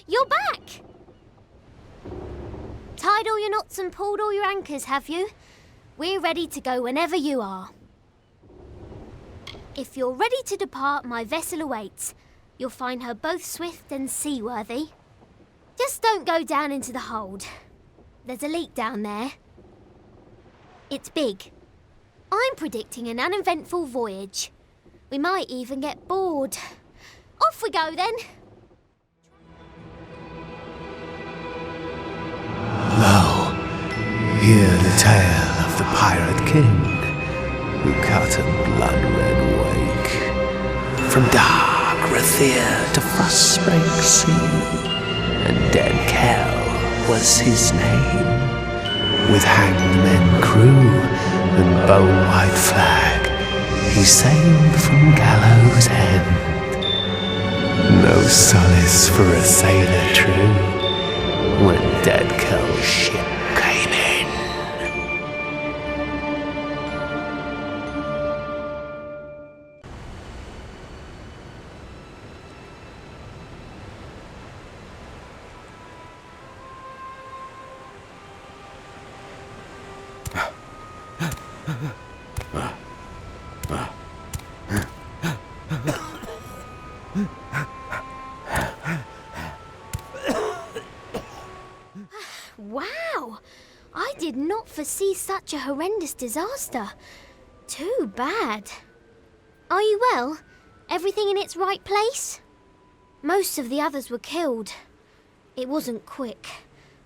You're back! Tied all your knots and pulled all your anchors, have you? We're ready to go whenever you are. If you're ready to depart, my vessel awaits. You'll find her both swift and seaworthy. Just don't go down into the hold. There's a leak down there. It's big. I'm predicting an uneventful voyage. We might even get bored. Off we go then. Lo, hear the tale of the Pirate King, who cut a blood-red wake from dark Rathir to Frostspring Sea, and Dead Kell was his name. With hanged men crew and bone-white flag, he sailed from Gallows End. No solace for a sailor true when Dead Kell's ship came in. Wow! I did not foresee such a horrendous disaster. Too bad. Are you well? Everything in its right place? Most of the others were killed. It wasn't quick.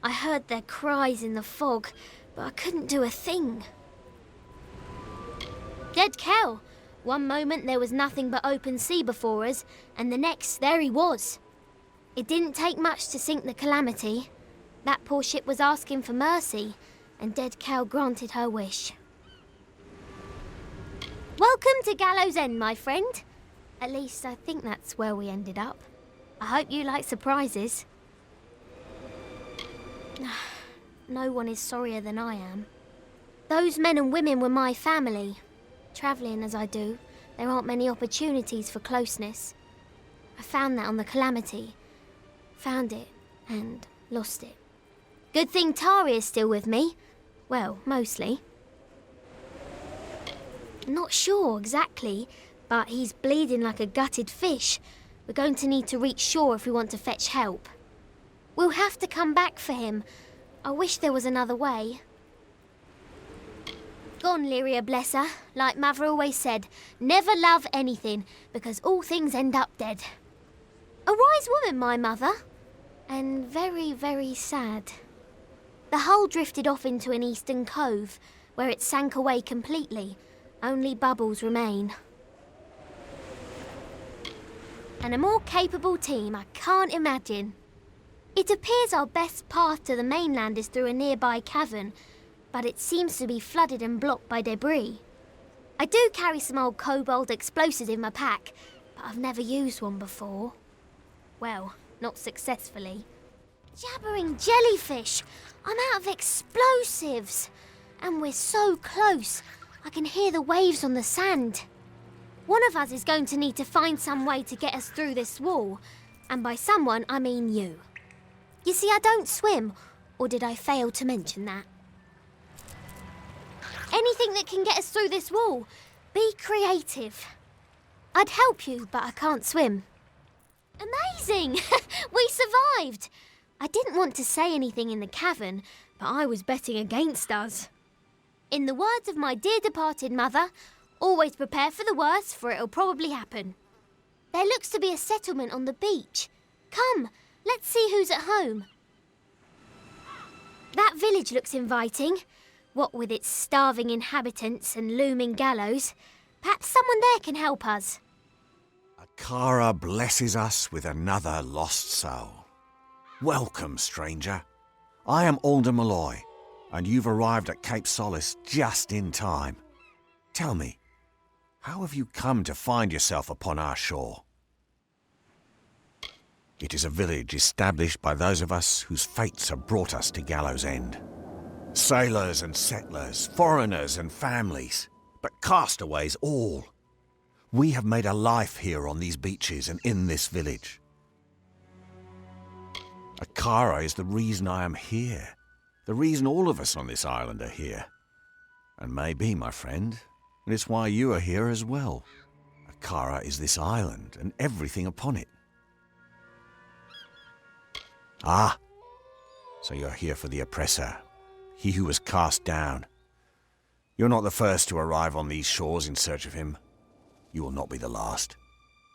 I heard their cries in the fog, but I couldn't do a thing. Dead Kell. One moment there was nothing but open sea before us, and the next there he was. It didn't take much to sink the Calamity. That poor ship was asking for mercy, and Dead Kell granted her wish. Welcome to Gallows End, my friend. At least I think that's where we ended up. I hope you like surprises. No one is sorrier than I am. Those men and women were my family. Travelling as I do, there aren't many opportunities for closeness. I found that on the Calamity. Found it and lost it. Good thing Tari is still with me. Well, mostly. Not sure exactly, but he's bleeding like a gutted fish. We're going to need to reach shore if we want to fetch help. We'll have to come back for him. I wish there was another way. Gone, Lyria, bless her. Like Mother always said, never love anything, because all things end up dead. A wise woman, my mother. And very, very sad. The hull drifted off into an eastern cove, where it sank away completely. Only bubbles remain. And a more capable team I can't imagine. It appears our best path to the mainland is through a nearby cavern, but it seems to be flooded and blocked by debris. I do carry some old kobold explosives in my pack, but I've never used one before. Well, not successfully. Jabbering jellyfish! I'm out of explosives! And we're so close, I can hear the waves on the sand. One of us is going to need to find some way to get us through this wall. And by someone, I mean you. You see, I don't swim, or did I fail to mention that? Anything that can get us through this wall. Be creative. I'd help you, but I can't swim. Amazing! We survived! I didn't want to say anything in the cavern, but I was betting against us. In the words of my dear departed mother, always prepare for the worst, for it'll probably happen. There looks to be a settlement on the beach. Come, let's see who's at home. That village looks inviting. What with its starving inhabitants and looming gallows. Perhaps someone there can help us. Akara blesses us with another lost soul. Welcome, stranger. I am Alder Malloy, and you've arrived at Cape Solace just in time. Tell me, how have you come to find yourself upon our shore? It is a village established by those of us whose fates have brought us to Gallows End. Sailors and settlers, foreigners and families, but castaways all. We have made a life here on these beaches and in this village. Akara is the reason I am here. The reason all of us on this island are here. And maybe, my friend, it's why you are here as well. Akara is this island and everything upon it. Ah, so you're here for the oppressor, he who was cast down. You're not the first to arrive on these shores in search of him. You will not be the last.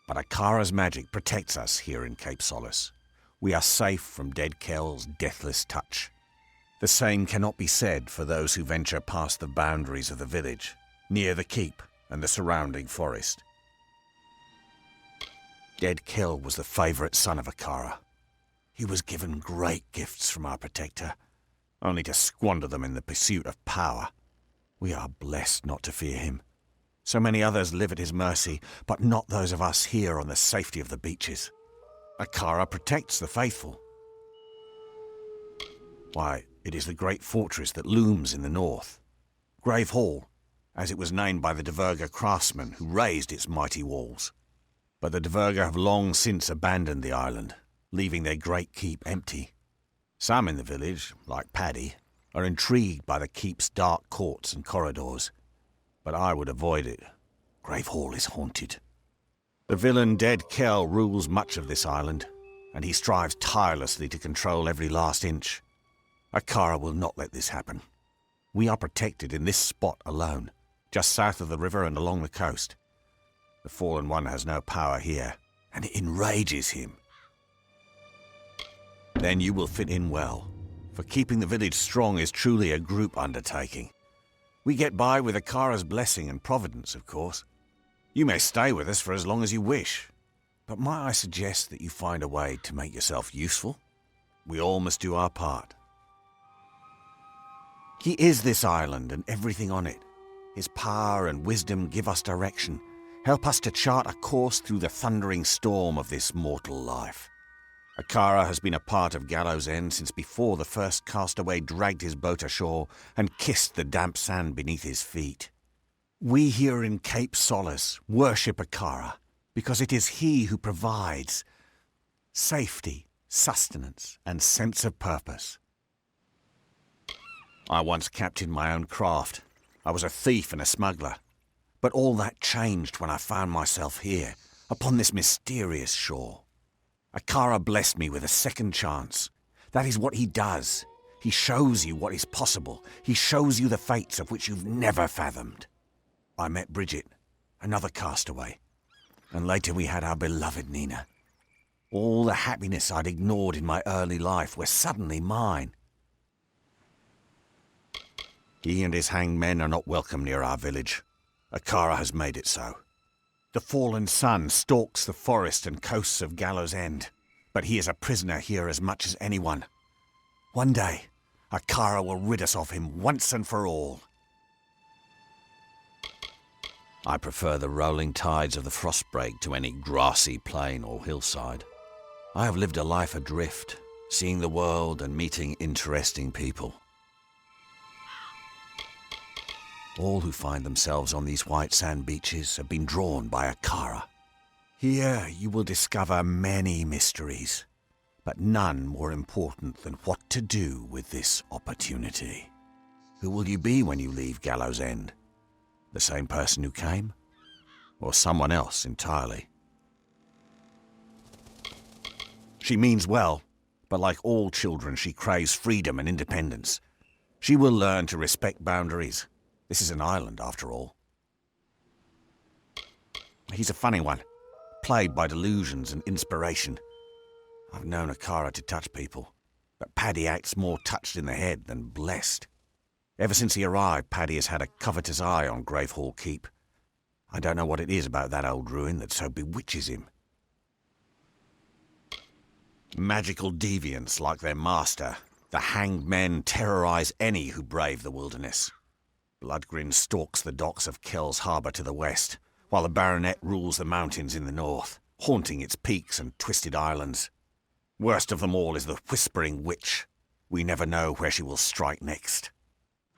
But Akara's magic protects us here in Cape Solace. We are safe from Dead Kell's deathless touch. The same cannot be said for those who venture past the boundaries of the village, near the keep and the surrounding forest. Dead Kell was the favourite son of Akara. He was given great gifts from our protector, only to squander them in the pursuit of power. We are blessed not to fear him. So many others live at his mercy, but not those of us here on the safety of the beaches. Akara protects the faithful. Why, it is the great fortress that looms in the north. Grave Hall, as it was named by the Diverga craftsmen who raised its mighty walls. But the Diverga have long since abandoned the island, leaving their great keep empty. Some in the village, like Paddy, are intrigued by the keep's dark courts and corridors. But I would avoid it. Grave Hall is haunted. The villain Dead Kell rules much of this island, and he strives tirelessly to control every last inch. Akara will not let this happen. We are protected in this spot alone, just south of the river and along the coast. The Fallen One has no power here, and it enrages him. Then you will fit in well, for keeping the village strong is truly a group undertaking. We get by with Akara's blessing and providence, of course. You may stay with us for as long as you wish, but might I suggest that you find a way to make yourself useful? We all must do our part. He is this island and everything on it. His power and wisdom give us direction, help us to chart a course through the thundering storm of this mortal life. Akara has been a part of Gallows End since before the first castaway dragged his boat ashore and kissed the damp sand beneath his feet. We here in Cape Solace worship Akara because it is he who provides safety, sustenance, and sense of purpose. I once captained my own craft. I was a thief and a smuggler. But all that changed when I found myself here, upon this mysterious shore. Akara blessed me with a second chance. That is what he does. He shows you what is possible. He shows you the fates of which you've never fathomed. I met Bridget, another castaway, and later we had our beloved Nina. All the happiness I'd ignored in my early life were suddenly mine. He and his hanged men are not welcome near our village. Akara has made it so. The fallen sun stalks the forest and coasts of Gallows End, but he is a prisoner here as much as anyone. One day, Akara will rid us of him once and for all. I prefer the rolling tides of the Frostbreak to any grassy plain or hillside. I have lived a life adrift, seeing the world and meeting interesting people. All who find themselves on these white sand beaches have been drawn by Akara. Here you will discover many mysteries, but none more important than what to do with this opportunity. Who will you be when you leave Gallows End? The same person who came? Or someone else entirely? She means well, but like all children, she craves freedom and independence. She will learn to respect boundaries. This is an island, after all. He's a funny one, plagued by delusions and inspiration. I've known Akara to touch people, but Paddy acts more touched in the head than blessed. Ever since he arrived, Paddy has had a covetous eye on Grave Hall Keep. I don't know what it is about that old ruin that so bewitches him. Magical deviants like their master, the hanged men terrorize any who brave the wilderness. Bloodgrin stalks the docks of Kell's Harbour to the west, while the Baronet rules the mountains in the north, haunting its peaks and twisted islands. Worst of them all is the Whispering Witch. We never know where she will strike next.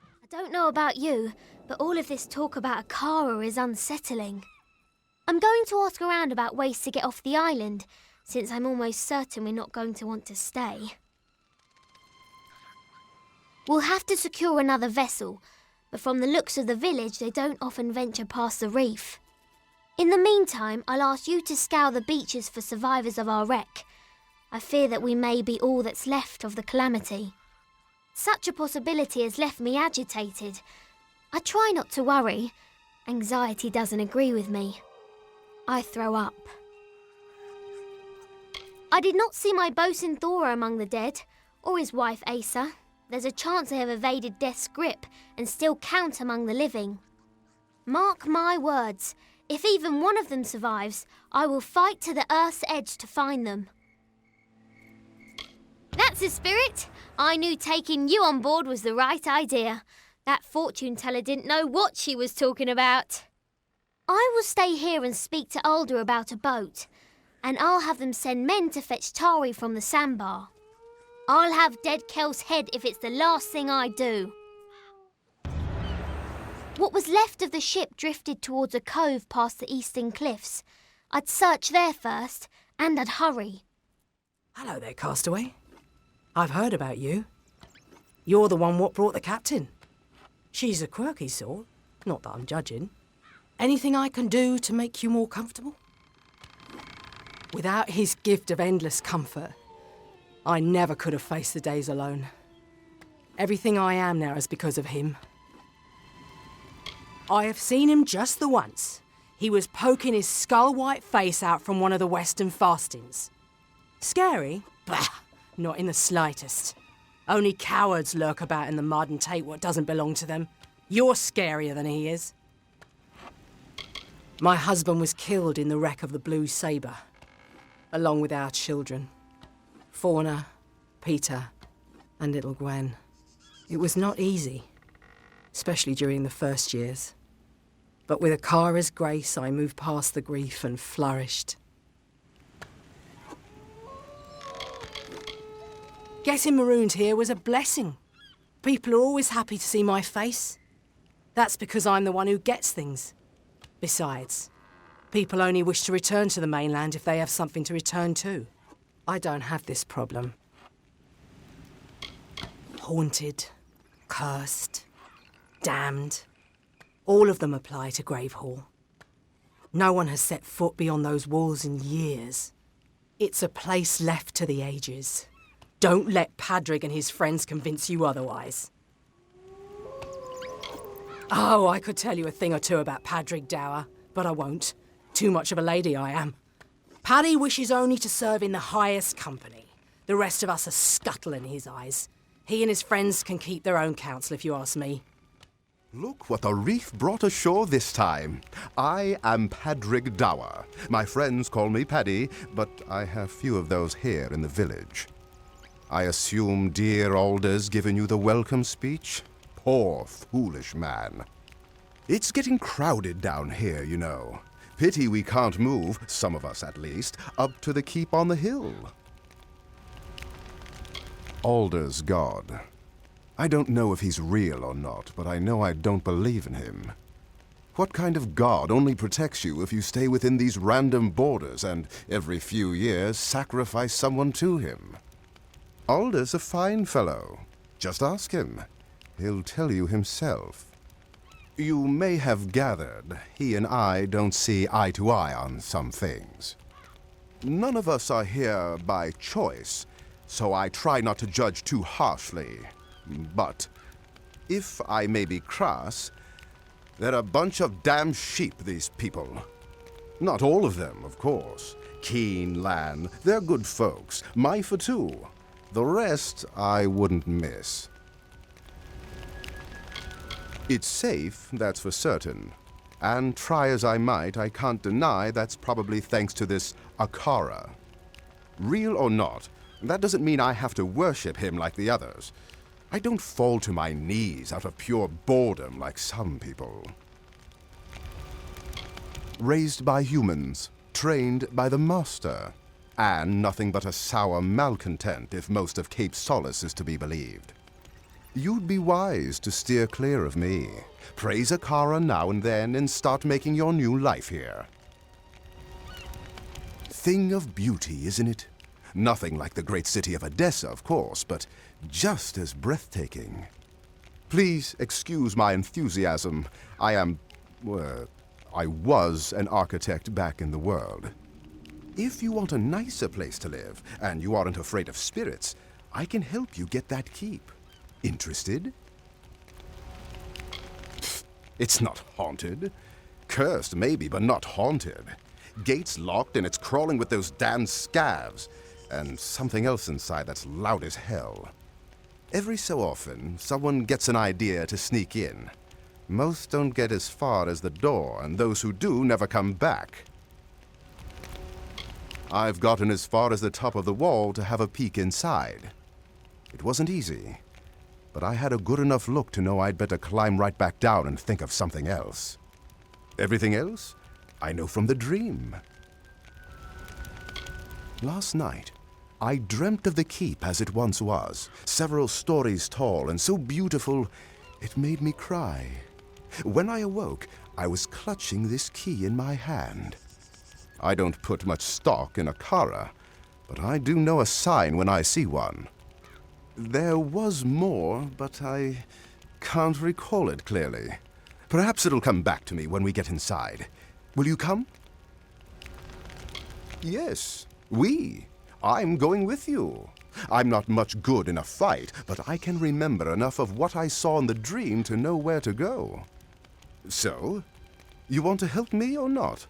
I don't know about you, but all of this talk about Akara is unsettling. I'm going to ask around about ways to get off the island, since I'm almost certain we're not going to want to stay. We'll have to secure another vessel, but from the looks of the village, they don't often venture past the reef. In the meantime, I'll ask you to scour the beaches for survivors of our wreck. I fear that we may be all that's left of the calamity. Such a possibility has left me agitated. I try not to worry. Anxiety doesn't agree with me. I throw up. I did not see my bosun Thora among the dead, or his wife Asa. There's a chance they have evaded death's grip and still count among the living. Mark my words, if even one of them survives, I will fight to the earth's edge to find them. That's the spirit. I knew taking you on board was the right idea. That fortune teller didn't know what she was talking about. I will stay here and speak to Alder about a boat, and I'll have them send men to fetch Tari from the sandbar. I'll have Dead Kel's head if it's the last thing I do. What was left of the ship drifted towards a cove past the eastern cliffs. I'd search there first, and I'd hurry. Hello there, castaway. I've heard about you. You're the one what brought the captain. She's a quirky sort, not that I'm judging. Anything I can do to make you more comfortable? Without his gift of endless comfort, I never could have faced the days alone. Everything I am now is because of him. I have seen him just the once. He was poking his skull-white face out from one of the western fastings. Scary? Bah! Not in the slightest. Only cowards lurk about in the mud and take what doesn't belong to them. You're scarier than he is. My husband was killed in the wreck of the Blue Sabre, along with our children. Fauna, Peter, and little Gwen. It was not easy, especially during the first years. But with Akara's grace, I moved past the grief and flourished. Getting marooned here was a blessing. People are always happy to see my face. That's because I'm the one who gets things. Besides, people only wish to return to the mainland if they have something to return to. I don't have this problem. Haunted, cursed, damned. All of them apply to Gravehall. No one has set foot beyond those walls in years. It's a place left to the ages. Don't let Padrig and his friends convince you otherwise. Oh, I could tell you a thing or two about Padrig Dower, but I won't. Too much of a lady I am. Paddy wishes only to serve in the highest company. The rest of us are scuttle in his eyes. He and his friends can keep their own counsel, if you ask me. Look what the reef brought ashore this time. I am Padrig Dower. My friends call me Paddy, but I have few of those here in the village. I assume dear Alder's given you the welcome speech? Poor, foolish man. It's getting crowded down here, you know. Pity we can't move, some of us at least, up to the keep on the hill. Alder's god. I don't know if he's real or not, but I know I don't believe in him. What kind of god only protects you if you stay within these random borders and, every few years, sacrifice someone to him? Alder's a fine fellow. Just ask him. He'll tell you himself. You may have gathered, he and I don't see eye to eye on some things. None of us are here by choice, so I try not to judge too harshly. But, if I may be crass, they're a bunch of damn sheep, these people. Not all of them, of course. Keen, Lan, they're good folks. Myfa too. The rest I wouldn't miss. It's safe, that's for certain. And try as I might, I can't deny that's probably thanks to this Akara. Real or not, that doesn't mean I have to worship him like the others. I don't fall to my knees out of pure boredom like some people. Raised by humans, trained by the Master, and nothing but a sour malcontent if most of Cape Solace is to be believed. You'd be wise to steer clear of me. Praise Akara now and then and start making your new life here. thing of beauty, isn't it? Nothing like the great city of Edessa, of course, but just as breathtaking. Please excuse my enthusiasm. I was an architect back in the world. If you want a nicer place to live, and you aren't afraid of spirits, I can help you get that keep. Interested? It's not haunted. Cursed, maybe, but not haunted. Gates locked, and it's crawling with those damn scavs. And something else inside that's loud as hell. Every so often, someone gets an idea to sneak in. Most don't get as far as the door, and those who do never come back. I've gotten as far as the top of the wall to have a peek inside. It wasn't easy, but I had a good enough look to know I'd better climb right back down and think of something else. Everything else, I know from the dream. Last night, I dreamt of the keep as it once was, several stories tall and so beautiful, it made me cry. When I awoke, I was clutching this key in my hand. I don't put much stock in a Kara, but I do know a sign when I see one. There was more, but I can't recall it clearly. Perhaps it'll come back to me when we get inside. Will you come? Yes, we. I'm going with you. I'm not much good in a fight, but I can remember enough of what I saw in the dream to know where to go. So, you want to help me or not?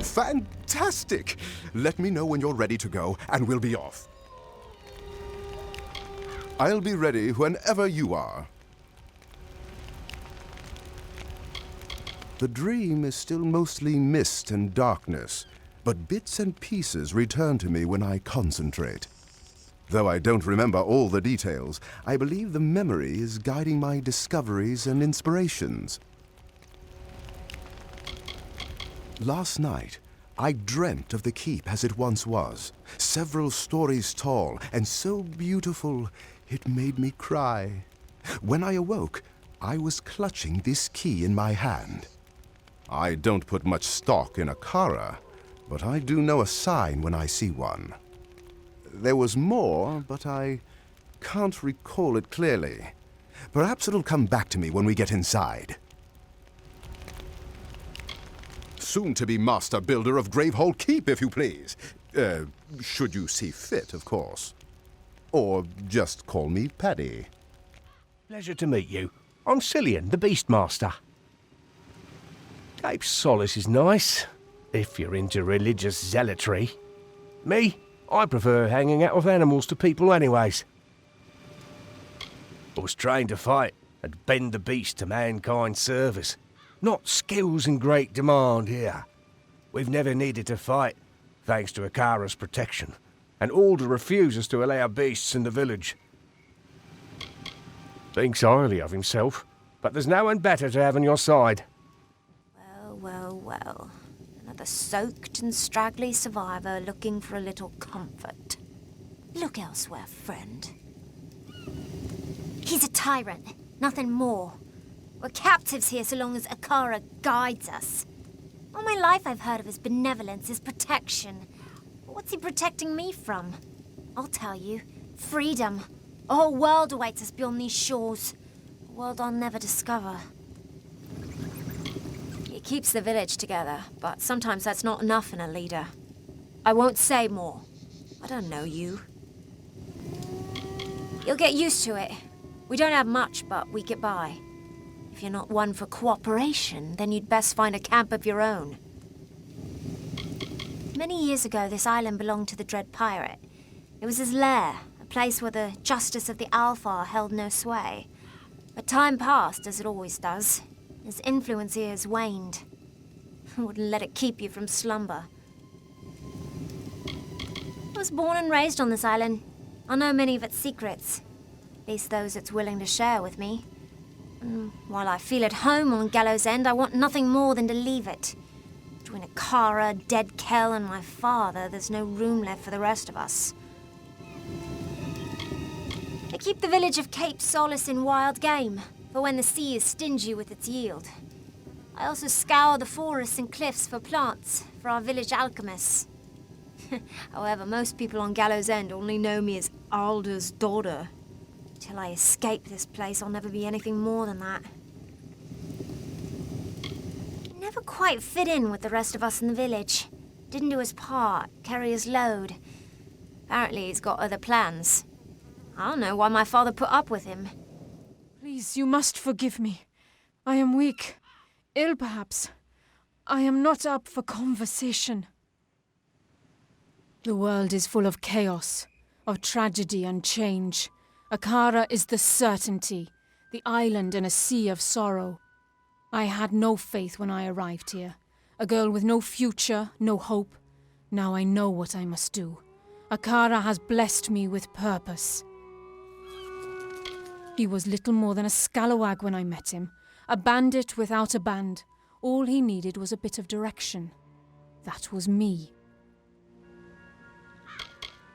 Fantastic! Let me know when you're ready to go, and we'll be off. I'll be ready whenever you are. The dream is still mostly mist and darkness, but bits and pieces return to me when I concentrate. Though I don't remember all the details, I believe the memory is guiding my discoveries and inspirations. Last night, I dreamt of the keep as it once was, several stories tall and so beautiful it made me cry. When I awoke, I was clutching this key in my hand. I don't put much stock in a Kara, but I do know a sign when I see one. There was more, but I can't recall it clearly. Perhaps it'll come back to me when we get inside. Soon to be master builder of Gravehold Keep, if you please. Should you see fit, of course. Or just call me Paddy. Pleasure to meet you. I'm Cillian, the Beastmaster. Cape Solace is nice, if you're into religious zealotry. Me, I prefer hanging out with animals to people anyways. I was trained to fight and bend the beast to mankind's service. Not skills in great demand here. We've never needed to fight, thanks to Akara's protection, and Alder refuses to allow beasts in the village. Thinks highly of himself, but there's no one better to have on your side. Well. Another soaked and straggly survivor looking for a little comfort. Look elsewhere, friend. He's a tyrant, nothing more. We're captives here so long as Akara guides us. All my life I've heard of his benevolence, his protection. But what's he protecting me from? I'll tell you. Freedom. A whole world awaits us beyond these shores. A world I'll never discover. He keeps the village together, but sometimes that's not enough in a leader. I won't say more. I don't know you. You'll get used to it. We don't have much, but we get by. If you're not one for cooperation, then you'd best find a camp of your own. Many years ago, this island belonged to the Dread Pirate. It was his lair, a place where the justice of the Alfar held no sway. But time passed, as it always does. His influence here has waned. I wouldn't let it keep you from slumber. I was born and raised on this island. I know many of its secrets. At least those it's willing to share with me. And while I feel at home on Gallows End, I want nothing more than to leave it. Between Akara, Dead Kell, and my father, there's no room left for the rest of us. They keep the village of Cape Solace in wild game, for when the sea is stingy with its yield. I also scour the forests and cliffs for plants for our village alchemists. However, most people on Gallows End only know me as Alder's daughter. Till I escape this place, I'll never be anything more than that. Never quite fit in with the rest of us in the village. Didn't do his part, carry his load. Apparently he's got other plans. I don't know why my father put up with him. Please, you must forgive me. I am weak. Ill, perhaps. I am not up for conversation. The world is full of chaos, of tragedy and change. Akara is the certainty, the island in a sea of sorrow. I had no faith when I arrived here. A girl with no future, no hope. Now I know what I must do. Akara has blessed me with purpose. He was little more than a scalawag when I met him. A bandit without a band. All he needed was a bit of direction. That was me.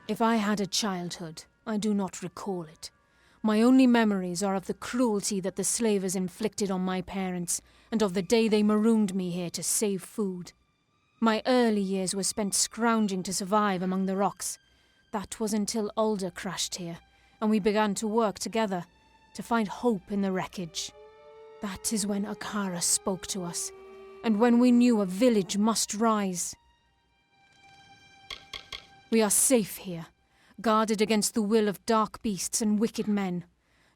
If I had a childhood, I do not recall it. My only memories are of the cruelty that the slavers inflicted on my parents, and of the day they marooned me here to save food. My early years were spent scrounging to survive among the rocks. That was until Alder crashed here, and we began to work together, to find hope in the wreckage. That is when Akara spoke to us, and when we knew a village must rise. We are safe here, guarded against the will of dark beasts and wicked men.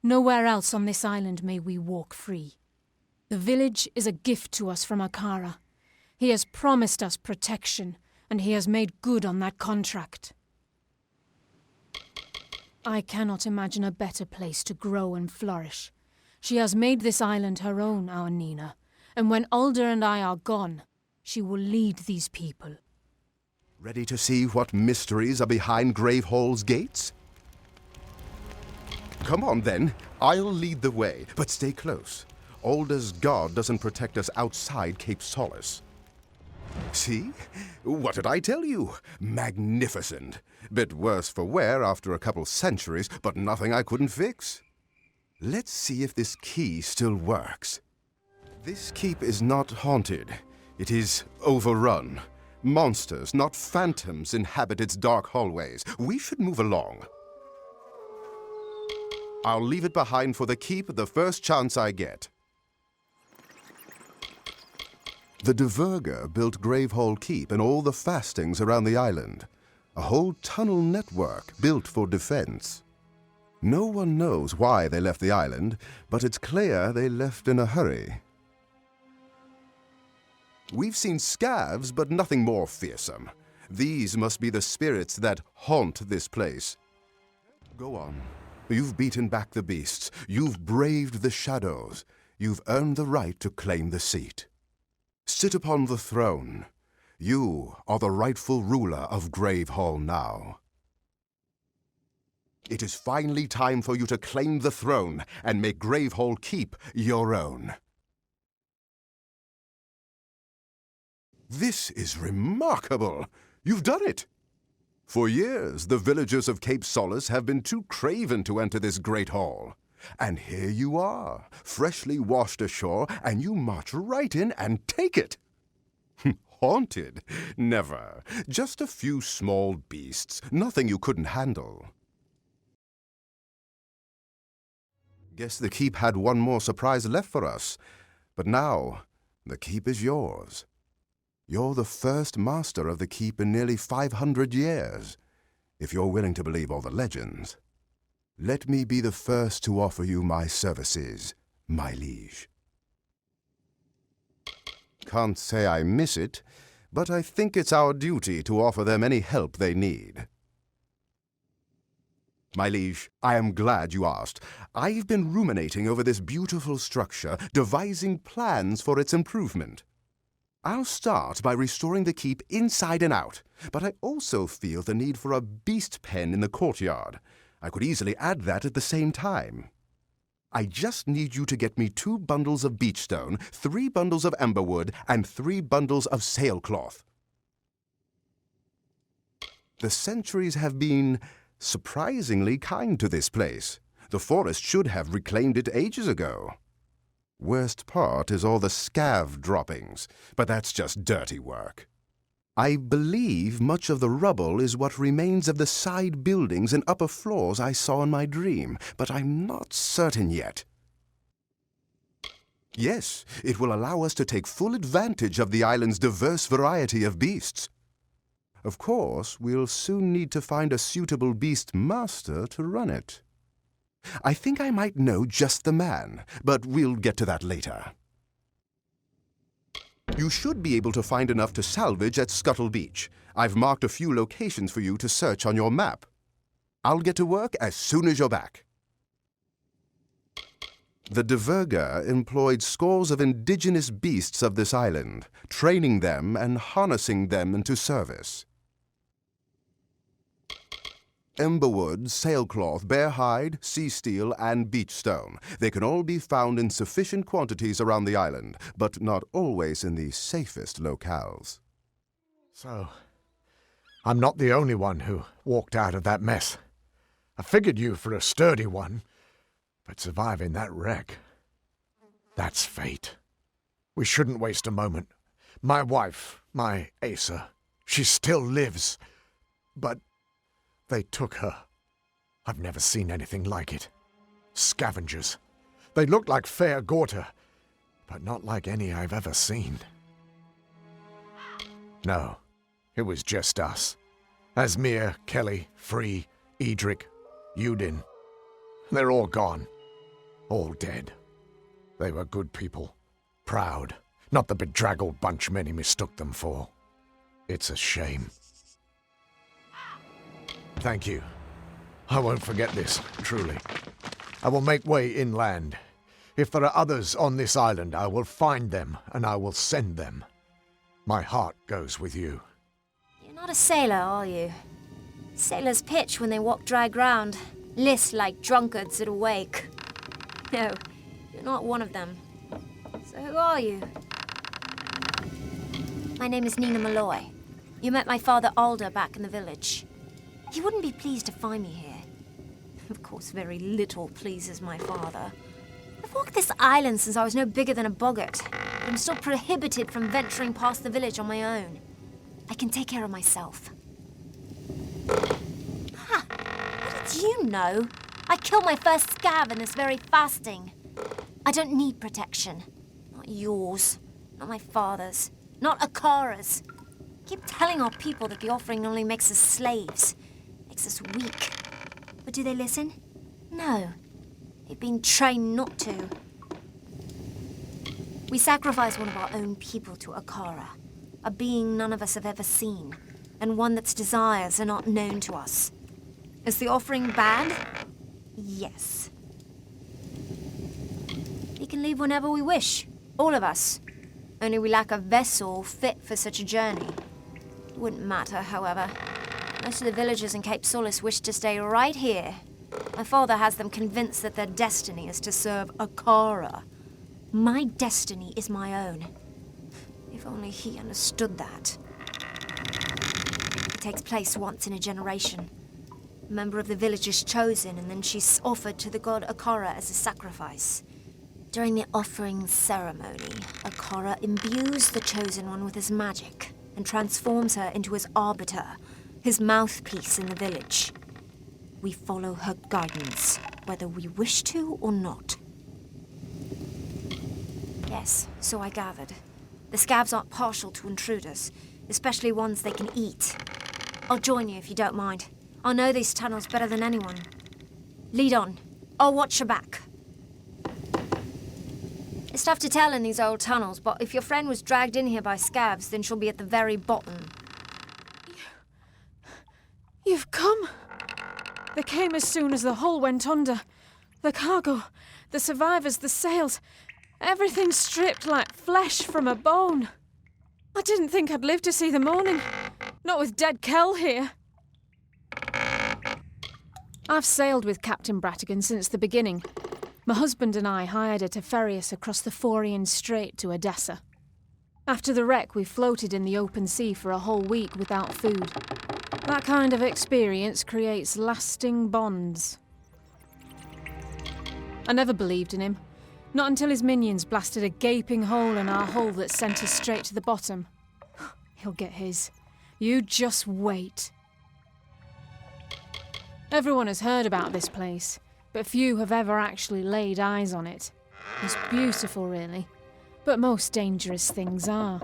Nowhere else on this island may we walk free. The village is a gift to us from Akara. He has promised us protection, and he has made good on that contract. I cannot imagine a better place to grow and flourish. She has made this island her own, our Nina, and when Alder and I are gone, she will lead these people. Ready to see what mysteries are behind Gravehall's gates? Come on then, I'll lead the way, but stay close. Alder's god doesn't protect us outside Cape Solace. See? What did I tell you? Magnificent. Bit worse for wear after a couple centuries, but nothing I couldn't fix. Let's see if this key still works. This keep is not haunted. It is overrun. Monsters, not phantoms, inhabit its dark hallways. We should move along. I'll leave it behind for the keep the first chance I get. The Duverger built Gravehall Keep and all the fastings around the island. A whole tunnel network built for defense. No one knows why they left the island, but it's clear they left in a hurry. We've seen scavs, but nothing more fearsome. These must be the spirits that haunt this place. Go on. You've beaten back the beasts. You've braved the shadows. You've earned the right to claim the seat. Sit upon the throne. You are the rightful ruler of Gravehall now. It is finally time for you to claim the throne and make Gravehall Keep your own. This is remarkable! You've done it! For years, the villagers of Cape Solace have been too craven to enter this great hall. And here you are, freshly washed ashore, and you march right in and take it! Haunted? Never. Just a few small beasts, nothing you couldn't handle. Guess the keep had one more surprise left for us. But now, the keep is yours. You're the first master of the keep in nearly 500 years, if you're willing to believe all the legends. Let me be the first to offer you my services, my liege. Can't say I miss it, but I think it's our duty to offer them any help they need. My liege, I am glad you asked. I've been ruminating over this beautiful structure, devising plans for its improvement. I'll start by restoring the keep inside and out, but I also feel the need for a beast pen in the courtyard. I could easily add that at the same time. I just need you to get me 2 bundles of beechstone, 3 bundles of emberwood, and 3 bundles of sailcloth. The centuries have been surprisingly kind to this place. The forest should have reclaimed it ages ago. Worst part is all the scav droppings, but that's just dirty work. I believe much of the rubble is what remains of the side buildings and upper floors I saw in my dream, but I'm not certain yet. Yes, it will allow us to take full advantage of the island's diverse variety of beasts. Of course, we'll soon need to find a suitable beast master to run it. I think I might know just the man, but we'll get to that later. You should be able to find enough to salvage at Scuttle Beach. I've marked a few locations for you to search on your map. I'll get to work as soon as you're back. The Diverga employed scores of indigenous beasts of this island, training them and harnessing them into service. Emberwood, sailcloth, bear hide, sea steel, and beach stone. They can all be found in sufficient quantities around the island, but not always in the safest locales. So, I'm not the only one who walked out of that mess. I figured you for a sturdy one, but surviving that wreck, that's fate. We shouldn't waste a moment. My wife, my Asa, she still lives, but they took her. I've never seen anything like it. Scavengers. They looked like fair Gorta, but not like any I've ever seen. No, it was just us. Asmir, Kelly, Free, Edric, Udin. They're all gone. All dead. They were good people. Proud. Not the bedraggled bunch many mistook them for. It's a shame. Thank you. I won't forget this, truly. I will make way inland. If there are others on this island, I will find them, and I will send them. My heart goes with you. You're not a sailor, are you? Sailors pitch when they walk dry ground, list like drunkards at a wake. No, you're not one of them. So who are you? My name is Nina Malloy. You met my father Alder back in the village. He wouldn't be pleased to find me here. Of course, very little pleases my father. I've walked this island since I was no bigger than a boggart, but I'm still prohibited from venturing past the village on my own. I can take care of myself. Ha! What did you know? I killed my first scav in this very fasting. I don't need protection. Not yours. Not my father's. Not Akara's. Keep telling our people that the offering only makes us slaves. Makes us weak. But do they listen? No. They've been trained not to. We sacrifice one of our own people to Akara, a being none of us have ever seen, and one that's desires are not known to us. Is the offering bad? Yes. We can leave whenever we wish, all of us. Only we lack a vessel fit for such a journey. It wouldn't matter, however. Most of the villagers in Cape Solace wish to stay right here. My father has them convinced that their destiny is to serve Akara. My destiny is my own. If only he understood that. It takes place once in a generation. A member of the village is chosen, and then she's offered to the god Akara as a sacrifice. During the offering ceremony, Akara imbues the chosen one with his magic and transforms her into his arbiter, his mouthpiece in the village. We follow her guidance, whether we wish to or not. Yes, so I gathered. The scavs aren't partial to intruders, especially ones they can eat. I'll join you if you don't mind. I know these tunnels better than anyone. Lead on. I'll watch your back. It's tough to tell in these old tunnels, but if your friend was dragged in here by scavs, then she'll be at the very bottom. You've come. They came as soon as the hull went under. The cargo, the survivors, the sails, everything stripped like flesh from a bone. I didn't think I'd live to see the morning. Not with dead Kel here. I've sailed with Captain Bratigan since the beginning. My husband and I hired her to ferry us across the Forian Strait to Odessa. After the wreck, we floated in the open sea for a whole week without food. That kind of experience creates lasting bonds. I never believed in him. Not until his minions blasted a gaping hole in our hull that sent us straight to the bottom. He'll get his. You just wait. Everyone has heard about this place, but few have ever actually laid eyes on it. It's beautiful, really, but most dangerous things are.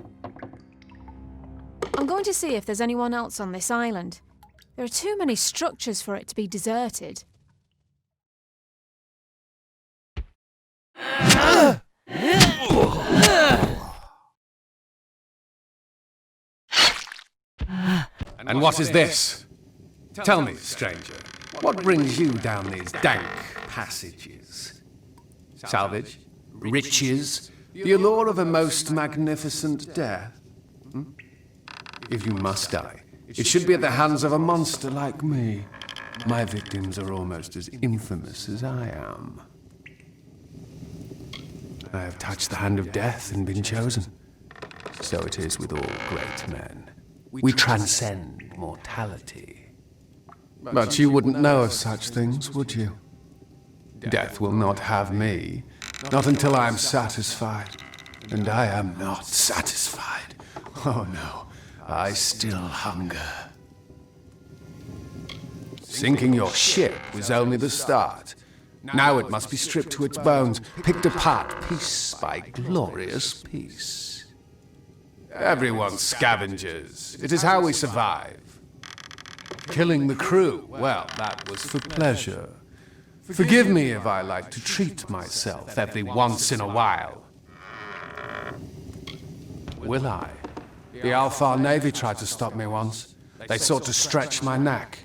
I'm going to see if there's anyone else on this island. There are too many structures for it to be deserted. And what is this? Tell me, stranger, what brings you down these dank passages? Salvage? Riches? The allure of a most magnificent death? If you must die, it should be at the hands of a monster like me. My victims are almost as infamous as I am. I have touched the hand of death and been chosen. So it is with all great men. We transcend mortality. But you wouldn't know of such things, would you? Death will not have me, not until I am satisfied. And I am not satisfied. Oh no, I still hunger. Sinking your ship was only the start. Now it must be stripped to its bones, picked apart piece by glorious piece. Everyone's scavengers. It is how we survive. Killing the crew, well, that was for pleasure. Forgive me if I like to treat myself every once in a while. Will I? The Alpha Navy tried to stop me once. They sought to stretch my neck.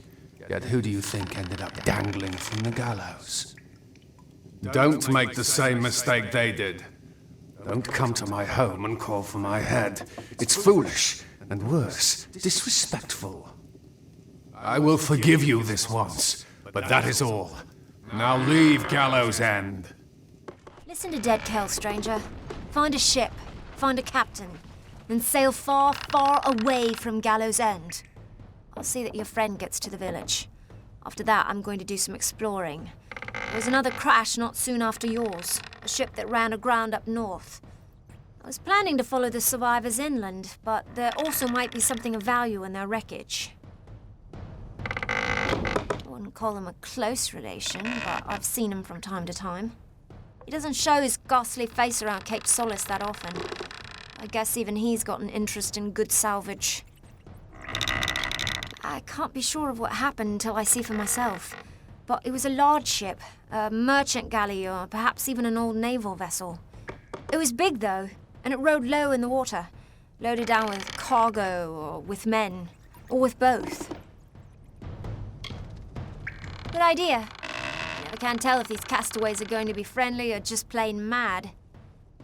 Yet who do you think ended up dangling from the gallows? Don't make the same mistake they did. Don't come to my home and call for my head. It's foolish, and worse, disrespectful. I will forgive you this once, but that is all. Now leave Gallows End. Listen to Dead Kell, stranger. Find a ship, find a captain, and sail far, far away from Gallows End. I'll see that your friend gets to the village. After that, I'm going to do some exploring. There was another crash not soon after yours, a ship that ran aground up north. I was planning to follow the survivors inland, but there also might be something of value in their wreckage. I wouldn't call him a close relation, but I've seen him from time to time. He doesn't show his ghastly face around Cape Solace that often. I guess even he's got an interest in good salvage. I can't be sure of what happened until I see for myself. But it was a large ship, a merchant galley, or perhaps even an old naval vessel. It was big, though, and it rode low in the water, loaded down with cargo, or with men, or with both. Good idea. You never can tell if these castaways are going to be friendly or just plain mad.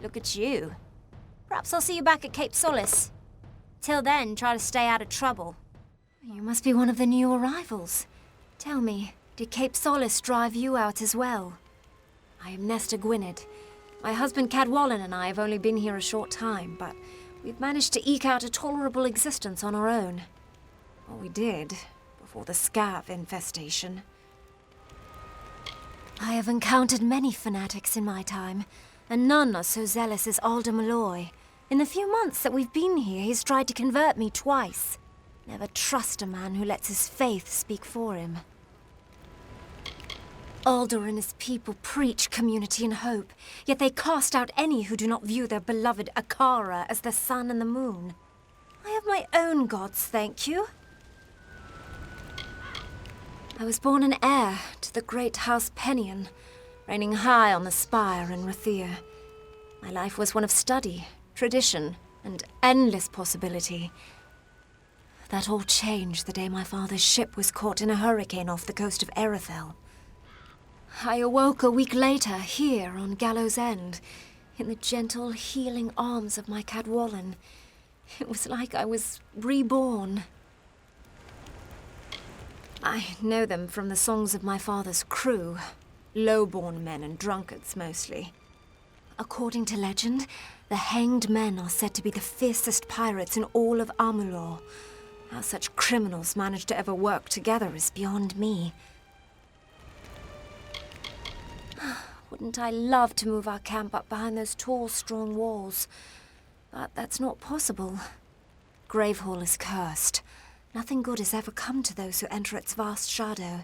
Look at you. Perhaps I'll see you back at Cape Solace. Till then, try to stay out of trouble. You must be one of the new arrivals. Tell me, did Cape Solace drive you out as well? I am Nesta Gwynedd. My husband Cadwallon and I have only been here a short time, but we've managed to eke out a tolerable existence on our own. Or we did, before the scav infestation. I have encountered many fanatics in my time, and none are so zealous as Alder Malloy. In the few months that we've been here, he's tried to convert me twice. Never trust a man who lets his faith speak for him. Alder and his people preach community and hope, yet they cast out any who do not view their beloved Akara as the sun and the moon. I have my own gods, thank you. I was born an heir to the great House Penion, reigning high on the spire in Rathir. My life was one of study, tradition, and endless possibility. That all changed the day my father's ship was caught in a hurricane off the coast of Erythel. I awoke a week later, here on Gallows End, in the gentle, healing arms of my Cadwallon. It was like I was reborn. I know them from the songs of my father's crew, low-born men and drunkards mostly. According to legend, the Hanged Men are said to be the fiercest pirates in all of Amalur. How such criminals manage to ever work together is beyond me. Wouldn't I love to move our camp up behind those tall, strong walls? But that's not possible. Gravehall is cursed. Nothing good has ever come to those who enter its vast shadow.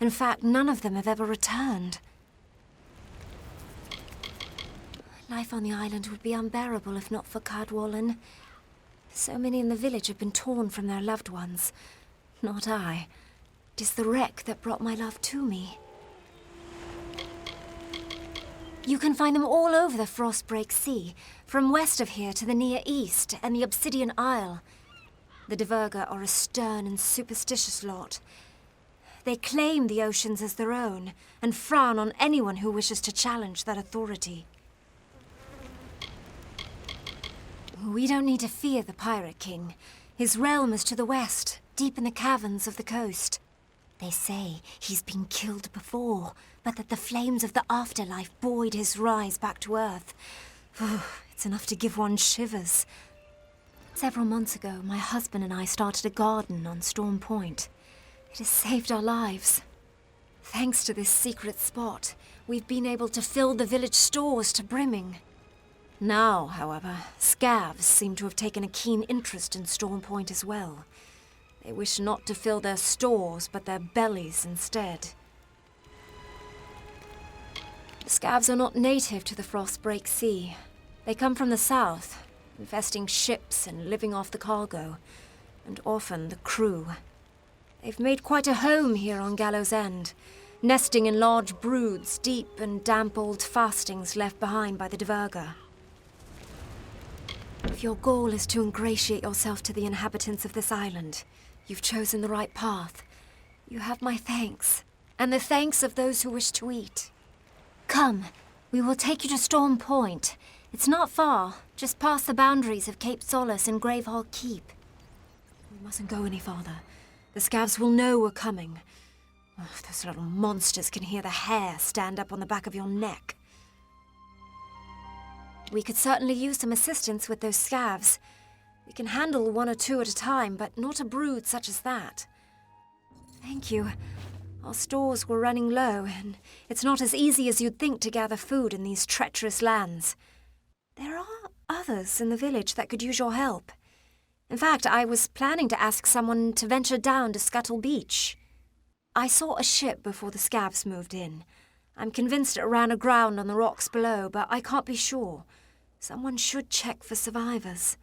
In fact, none of them have ever returned. Life on the island would be unbearable if not for Cadwallon. So many in the village have been torn from their loved ones. Not I. It is the wreck that brought my love to me. You can find them all over the Frostbreak Sea, from west of here to the Near East and the Obsidian Isle. The Diverga are a stern and superstitious lot. They claim the oceans as their own, and frown on anyone who wishes to challenge that authority. We don't need to fear the Pirate King. His realm is to the west, deep in the caverns of the coast. They say he's been killed before, but that the flames of the afterlife buoyed his rise back to Earth. It's enough to give one shivers. Several months ago, my husband and I started a garden on Storm Point. It has saved our lives. Thanks to this secret spot, we've been able to fill the village stores to brimming. Now, however, scavs seem to have taken a keen interest in Storm Point as well. They wish not to fill their stores, but their bellies instead. The scavs are not native to the Frostbreak Sea. They come from the south, infesting ships and living off the cargo, and often the crew. They've made quite a home here on Gallows End, nesting in large broods, deep and damp old fastings left behind by the Diverga. If your goal is to ingratiate yourself to the inhabitants of this island, you've chosen the right path. You have my thanks, and the thanks of those who wish to eat. Come, we will take you to Storm Point. It's not far, just past the boundaries of Cape Solace and Gravehall Keep. We mustn't go any farther. The scavs will know we're coming. Oh, those little monsters can hear the hair stand up on the back of your neck. We could certainly use some assistance with those scavs. We can handle one or two at a time, but not a brood such as that. Thank you. Our stores were running low, and it's not as easy as you'd think to gather food in these treacherous lands. There are others in the village that could use your help. In fact, I was planning to ask someone to venture down to Scuttle Beach. I saw a ship before the scavs moved in. I'm convinced it ran aground on the rocks below, but I can't be sure. Someone should check for survivors.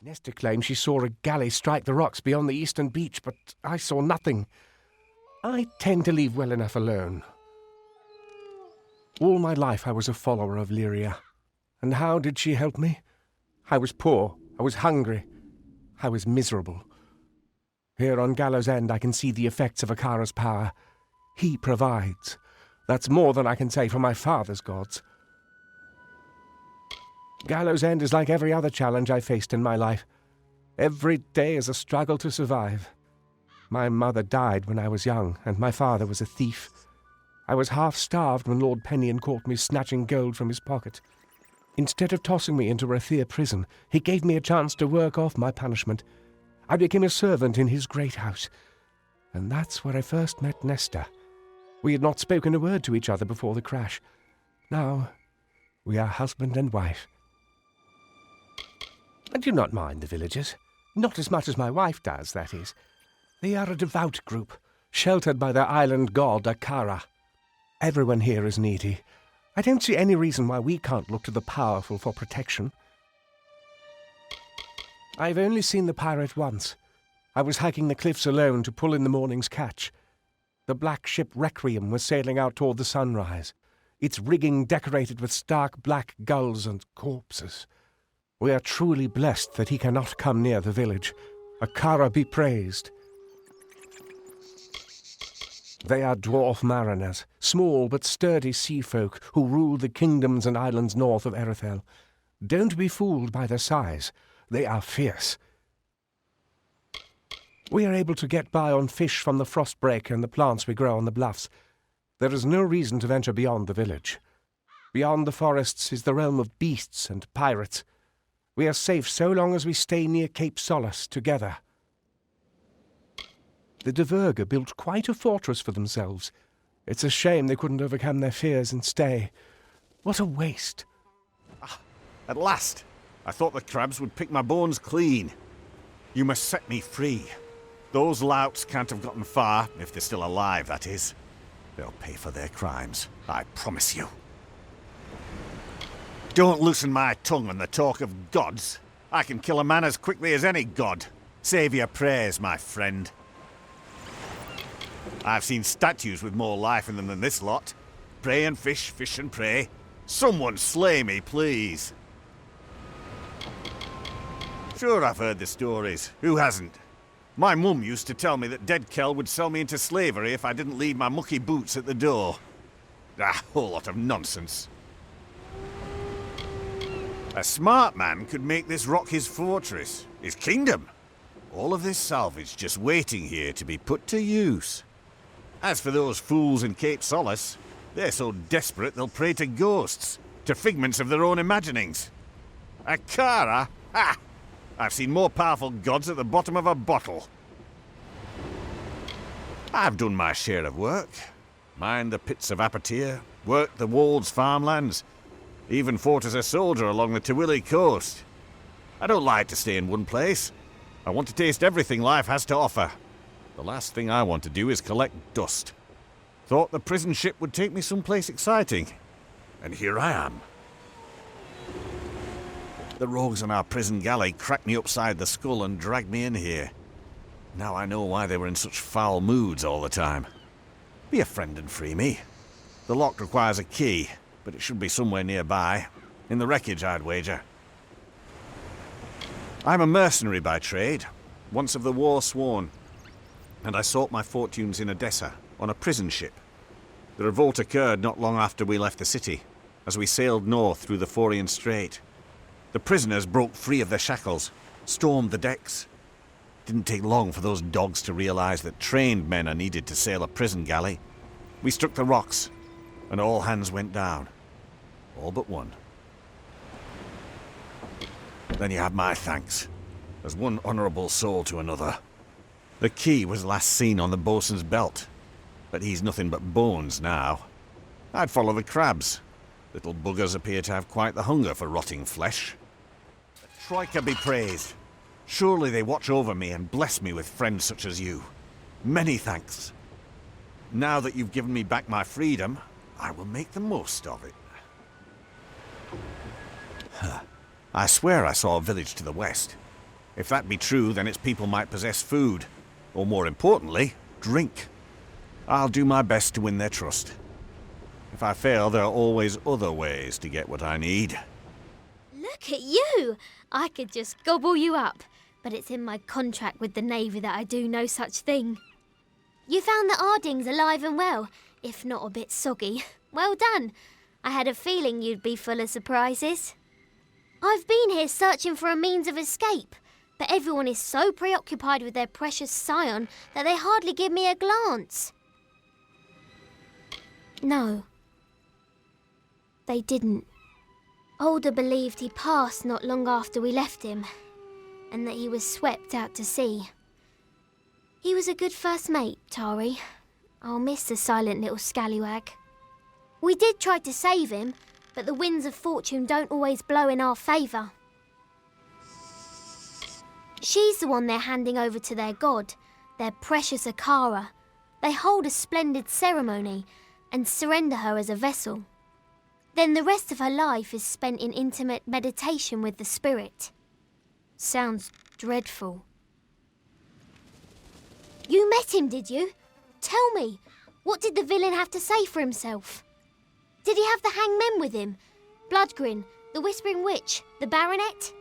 Nesta claims she saw a galley strike the rocks beyond the eastern beach, but I saw nothing. I tend to leave well enough alone. All my life I was a follower of Lyria. And how did she help me? I was poor, I was hungry, I was miserable. Here on Gallows End I can see the effects of Akara's power. He provides. That's more than I can say for my father's gods. Gallows End is like every other challenge I faced in my life. Every day is a struggle to survive. My mother died when I was young, and my father was a thief. I was half-starved when Lord Pennion caught me snatching gold from his pocket. Instead of tossing me into Rathir prison, he gave me a chance to work off my punishment. I became a servant in his great house, and that's where I first met Nesta. We had not spoken a word to each other before the crash. Now, we are husband and wife. I do not mind the villagers. Not as much as my wife does, that is. They are a devout group, sheltered by their island god, Akara. Everyone here is needy. I don't see any reason why we can't look to the powerful for protection. I've only seen the pirate once. I was hiking the cliffs alone to pull in the morning's catch. The black ship Requiem was sailing out toward the sunrise, its rigging decorated with stark black gulls and corpses. We are truly blessed that he cannot come near the village. Akara be praised. They are dwarf mariners, small but sturdy sea folk who rule the kingdoms and islands north of Erethel. Don't be fooled by their size. They are fierce. We are able to get by on fish from the Frostbreak and the plants we grow on the bluffs. There is no reason to venture beyond the village. Beyond the forests is the realm of beasts and pirates. We are safe so long as we stay near Cape Solace together. The Diverga built quite a fortress for themselves. It's a shame they couldn't overcome their fears and stay. What a waste. At last! I thought the crabs would pick my bones clean. You must set me free. Those louts can't have gotten far, if they're still alive, that is. They'll pay for their crimes, I promise you. Don't loosen my tongue on the talk of gods. I can kill a man as quickly as any god. Save your prayers, my friend. I've seen statues with more life in them than this lot. Pray and fish, fish and pray. Someone slay me, please. Sure, I've heard the stories. Who hasn't? My mum used to tell me that Dead Kell would sell me into slavery if I didn't leave my mucky boots at the door. A whole lot of nonsense. A smart man could make this rock his fortress, his kingdom. All of this salvage just waiting here to be put to use. As for those fools in Cape Solace, they're so desperate they'll pray to ghosts, to figments of their own imaginings. Akara? Ha! I've seen more powerful gods at the bottom of a bottle. I've done my share of work. Mined the pits of Apatir, worked the Wolds farmlands, even fought as a soldier along the Tawili coast. I don't like to stay in one place. I want to taste everything life has to offer. The last thing I want to do is collect dust. Thought the prison ship would take me someplace exciting. And here I am. The rogues on our prison galley cracked me upside the skull and dragged me in here. Now I know why they were in such foul moods all the time. Be a friend and free me. The lock requires a key, but it should be somewhere nearby. In the wreckage, I'd wager. I'm a mercenary by trade, once of the war sworn, and I sought my fortunes in Odessa, on a prison ship. The revolt occurred not long after we left the city, as we sailed north through the Forian Strait. The prisoners broke free of their shackles, stormed the decks. Didn't take long for those dogs to realize that trained men are needed to sail a prison galley. We struck the rocks, and all hands went down. All but one. Then you have my thanks, as one honourable soul to another. The key was last seen on the boatswain's belt, but he's nothing but bones now. I'd follow the crabs. Little buggers appear to have quite the hunger for rotting flesh. The Troika be praised. Surely they watch over me and bless me with friends such as you. Many thanks. Now that you've given me back my freedom, I will make the most of it. I swear I saw a village to the west. If that be true, then its people might possess food, or more importantly, drink. I'll do my best to win their trust. If I fail, there are always other ways to get what I need. Look at you! I could just gobble you up, but it's in my contract with the Navy that I do no such thing. You found the Ardings alive and well, if not a bit soggy. Well done. I had a feeling you'd be full of surprises. I've been here searching for a means of escape, but everyone is so preoccupied with their precious scion that they hardly give me a glance. No. They didn't. Alder believed he passed not long after we left him, and that he was swept out to sea. He was a good first mate, Tari. I'll miss the silent little scallywag. We did try to save him, but the winds of fortune don't always blow in our favour. She's the one they're handing over to their god, their precious Akara. They hold a splendid ceremony and surrender her as a vessel. Then the rest of her life is spent in intimate meditation with the spirit. Sounds dreadful. You met him, did you? Tell me, what did the villain have to say for himself? Did he have the hangmen with him? Bloodgrin, the Whispering Witch, the Baronet?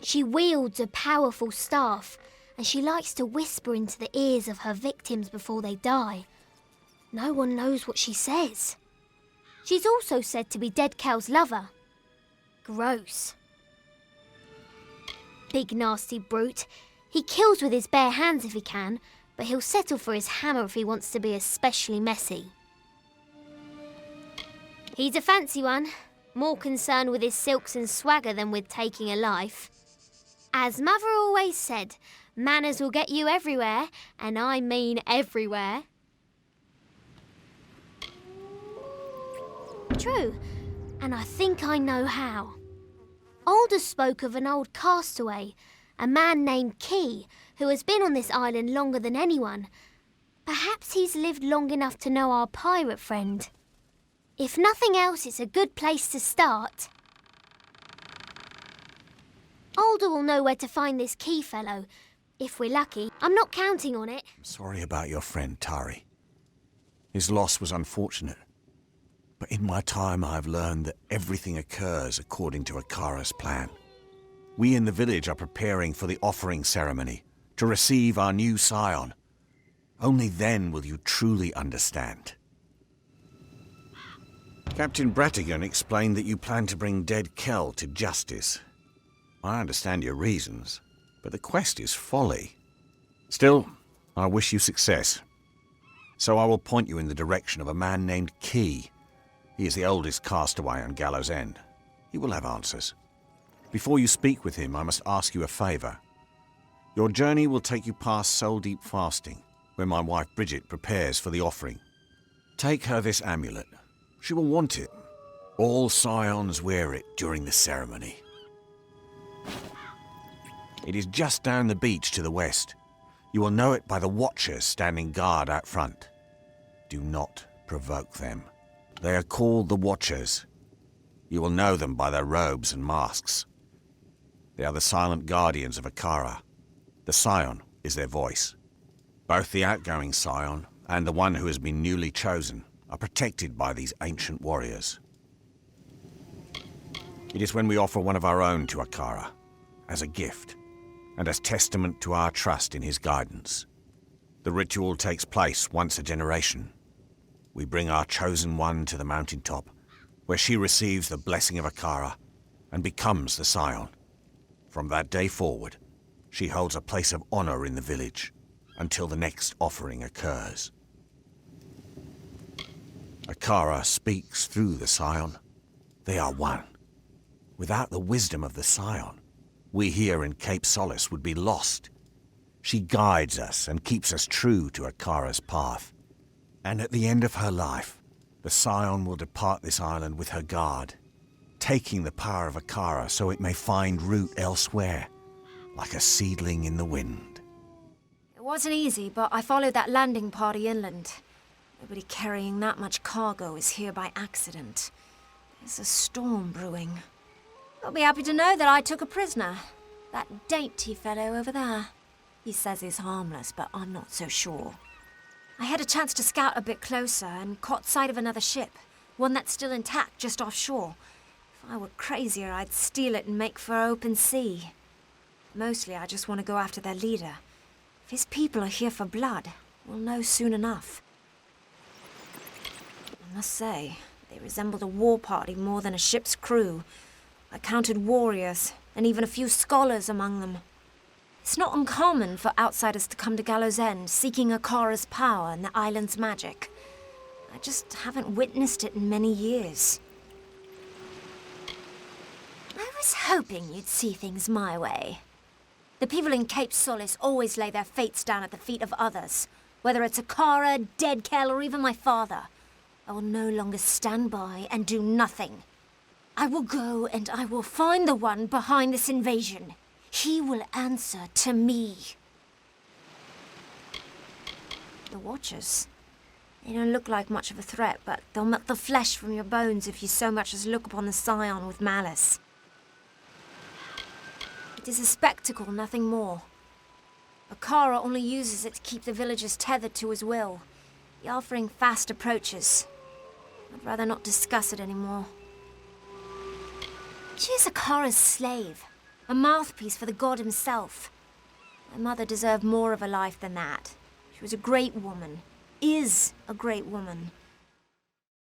She wields a powerful staff, and she likes to whisper into the ears of her victims before they die. No one knows what she says. She's also said to be Dead Kell's lover. Gross. Big nasty brute. He kills with his bare hands if he can, but he'll settle for his hammer if he wants to be especially messy. He's a fancy one, more concerned with his silks and swagger than with taking a life. As Mother always said, manners will get you everywhere, and I mean everywhere. true, and I think I know how. Aldous spoke of an old castaway, a man named Key, who has been on this island longer than anyone. Perhaps he's lived long enough to know our pirate friend. If nothing else, it's a good place to start. Alder will know where to find this Key fellow. If we're lucky. I'm not counting on it. I'm sorry about your friend, Tari. His loss was unfortunate. But in my time, I've learned that everything occurs according to Akara's plan. We in the village are preparing for the offering ceremony to receive our new scion. Only then will you truly understand. Captain Bratigan explained that you plan to bring dead Kell to justice. I understand your reasons, but the quest is folly. Still, I wish you success. So I will point you in the direction of a man named Key. He is the oldest castaway on Gallows End. He will have answers. Before you speak with him, I must ask you a favour. Your journey will take you past Soul Deep Fasting, where my wife Bridget prepares for the offering. Take her this amulet. She will want it. All scions wear it during the ceremony. It is just down the beach to the west. You will know it by the watchers standing guard out front. Do not provoke them. They are called the Watchers. You will know them by their robes and masks. They are the silent guardians of Akara. The Scion is their voice. Both the outgoing Scion and the one who has been newly chosen are protected by these ancient warriors. It is when we offer one of our own to Akara, as a gift, and as testament to our trust in his guidance. The ritual takes place once a generation. We bring our chosen one to the mountaintop, where she receives the blessing of Akara and becomes the Scion. From that day forward, she holds a place of honor in the village until the next offering occurs. Akara speaks through the Scion. They are one. Without the wisdom of the Scion, we here in Cape Solace would be lost. She guides us and keeps us true to Akara's path. And at the end of her life, the Scion will depart this island with her guard, taking the power of Akara so it may find root elsewhere, like a seedling in the wind. It wasn't easy, but I followed that landing party inland. Nobody carrying that much cargo is here by accident. There's a storm brewing. You'll be happy to know that I took a prisoner. That dainty fellow over there. He says he's harmless, but I'm not so sure. I had a chance to scout a bit closer and caught sight of another ship, one that's still intact just offshore. If I were crazier, I'd steal it and make for open sea. Mostly, I just want to go after their leader. If his people are here for blood, we'll know soon enough. I must say, they resembled a war party more than a ship's crew. I counted warriors, and even a few scholars among them. It's not uncommon for outsiders to come to Gallows End, seeking Akara's power and the island's magic. I just haven't witnessed it in many years. I was hoping you'd see things my way. The people in Cape Solace always lay their fates down at the feet of others. Whether it's Akara, Dead Kell, or even my father. I will no longer stand by and do nothing. I will go and I will find the one behind this invasion. He will answer to me. The Watchers. They don't look like much of a threat, but they'll melt the flesh from your bones if you so much as look upon the Scion with malice. It is a spectacle, nothing more. Akara only uses it to keep the villagers tethered to his will. The offering fast approaches. I'd rather not discuss it anymore. She is Akara's slave. A mouthpiece for the god himself. My mother deserved more of a life than that. She was a great woman. Is a great woman.